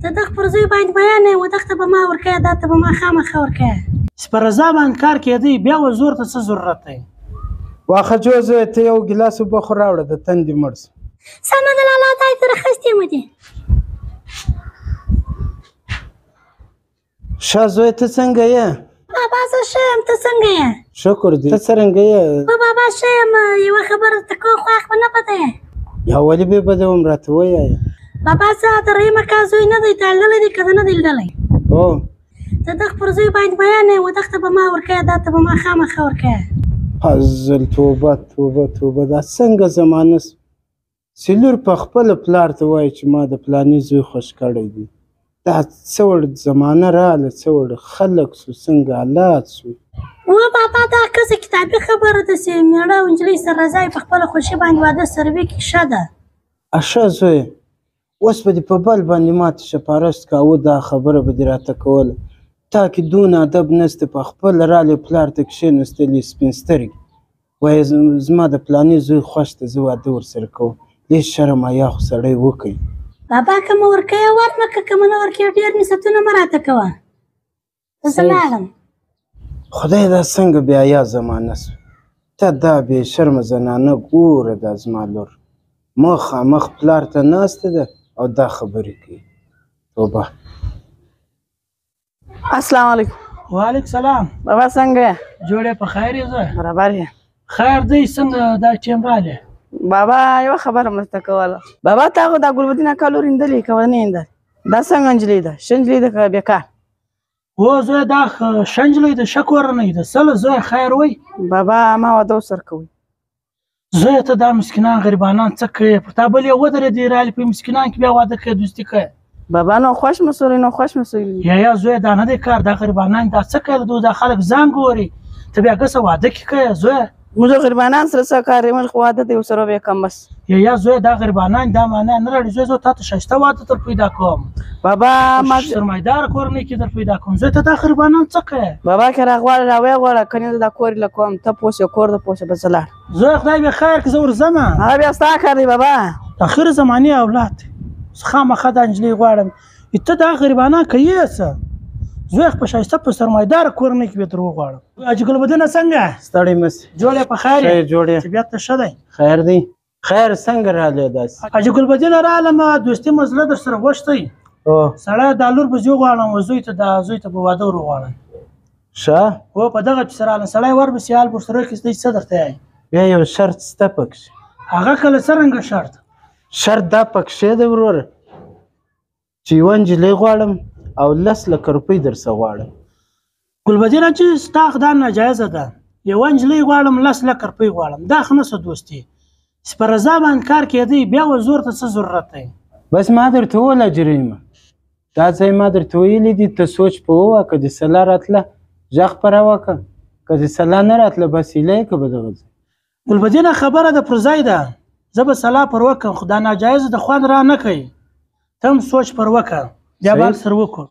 ته دغه پر ځای باندې بیان یې و دغه ته به ما ورکوې دا ته به ما خامخا ورکوې. سپرزا باندې کار کېدی بیا و زور ته څه ضرورت دی؟ واخه جو زوی ته یو ګیلاس اوبه خو راوړه د تندې مړ شو. سمه ده لالا دای ته راخیستې مو دي. ښه زوی ته څنګه یې؟ بابا زه ښه یم ته څنګه یې؟ شکر دی. ته څرنګه یې؟ بابا ښه یم یوه خبره ته کوم خواښ به نه بده یې؟ یا ولې بې بده وم راته ووایه. بابا زه درېیمه کال زوی نه دی تړلی دی که نه دی لیدلی. هو ته دغه پر ځای باندې بیان یې و دغه ته به ما ورکوې دا ته به ما خامخا ورکوې. حضل توبه توبه توبه دا څنګه زمانه سلور په خپله پلار ته وایي چې ما د فلاني زوی خوښ کړی دی. دا څه وړ زمانه راغله څه وړ خلک سو څنګه حالات سو. و بابا دا کسه کتابي خبره ده چې میړه او نجلۍ سره راځي په خپله خوښي باندې واده سروي کې ښه ده. ښه زویه اوس به دې په بل باندې ماته شپارست کاوه دا خبره به دې راته کوله. تا کې دونه ادب نسته په خپله رالی پلار ته کښېنستلې سپین سترګې وایي زما د فلاني زوی خوښ ته زه واده ورسره کوم. دې شرم حیا خو سړی وکړي. بابا که مه ورکوې ورکړه که مه نه ورکوې ډېر نصیحتونه مه راته کوه. زه لاړم. خدای دا څنګه بې حیا زمانه سوه. ته دا بې شرمه زنانه ګوره دا زما لور مخامخ پلار ته ناسته ده او دا خبرې کوي. توبه. السلام علیکم. وعلیکم سلام. بابا څنګه یې؟ جوړ یې په خیر یې زه؟ برابر یې. خیر دی څنګه دا ټیم رالی؟ بابا یوه خبره مرسته کوله. بابا تا خو دا ګلبدین اکا لور هندلې که ونه هندل دا څنګه نجلۍ ده ښه نجلۍ ده که بېکار؟ هو زوی دا ښه نجلۍ ده ښه کورنۍ ده څه له زوی خیر وایي. بابا ما واده ورسره کوئ. زویه ته دا مسکینان غریبانان څه کوې پر تا بل یې ودرېدې رالې په مسکینان کې بیا واده کوې دوستي کوې. بابا نو خوښ مو سولې نو خوښ مو سولې. یا زویه دا نه دی کار دا غریبانان دا څه کوي دا خلک ځان ګوري ته بیا ګسه واده کې کوې زویه. موږ غریبانان سره څه کار دی موږ خو واده دی ورسره به کم بس. یا زویه دا غریبانان دا معنا نه لري زویه زه تا ته ښایسته واده در پیدا کوم. بابا ما سرمایداره کورنۍ کې در پیدا کوم زویه ته دا غریبانان څه کوې. بابا که راغواړه راویې غواړه که نه دا کور یې له کوم ته پوسې کور د پوسې به زه لاړ. زویه خدای به خیر که زه ورځمه. هغه بیا ستا کار دی بابا. اخر زمانې اولاد خامخا دا نجلۍ غواړم ته دا غریبانان کوې څه زوی په ښایسته په سرمایداره کورنۍ کې به در وغواړم. حاجي ګلبدینه څنګه ستړی مه سې. جوړ یې په خیر یې؟ جوړ یې. طبیعت ته ښه دی؟ خیر دی. خیر څنګه راغلی داسې؟ حاجي ګلبدینه راغلم دوستي مو زړه در سره غوښتی سړی دا لور به زه وغواړم زوی ته به واده ور وغواړم. ښه هو په دغه پسې راغلم سړی ورپسې حال ورسره اخیستی څه درته وایي. بیا یو شرط شته پکښې. هغه کله څرنګه شرط؟ شرط دا پکښې دی وروره چې یوه نجلۍ غواړم او 10 لکه روپۍ درڅه غواړم. ګلبدینه چې ستا دا ناجایزه ده یوه نجلۍ غواړم 10 لکه روپۍ غواړم دا خو نه څه دوستي. سپرزا باندې کار کېدی بیا و زور ته څه ضرورت دی؟ بس ما درته وویله جریمه دا ځای ما درته ویلي دي ته سوچ په ووه که دې سلا راتله غږ په راوکړه که دې سلا نه راتله بس هیله یې که به دغه ځای. ګلبدینه خبره ده پر ځای ده زه به سلا پر وکړم خو دا ناجایزه د خوند را نه کوي ته هم سوچ پر وکړه بیا به سره وکړو.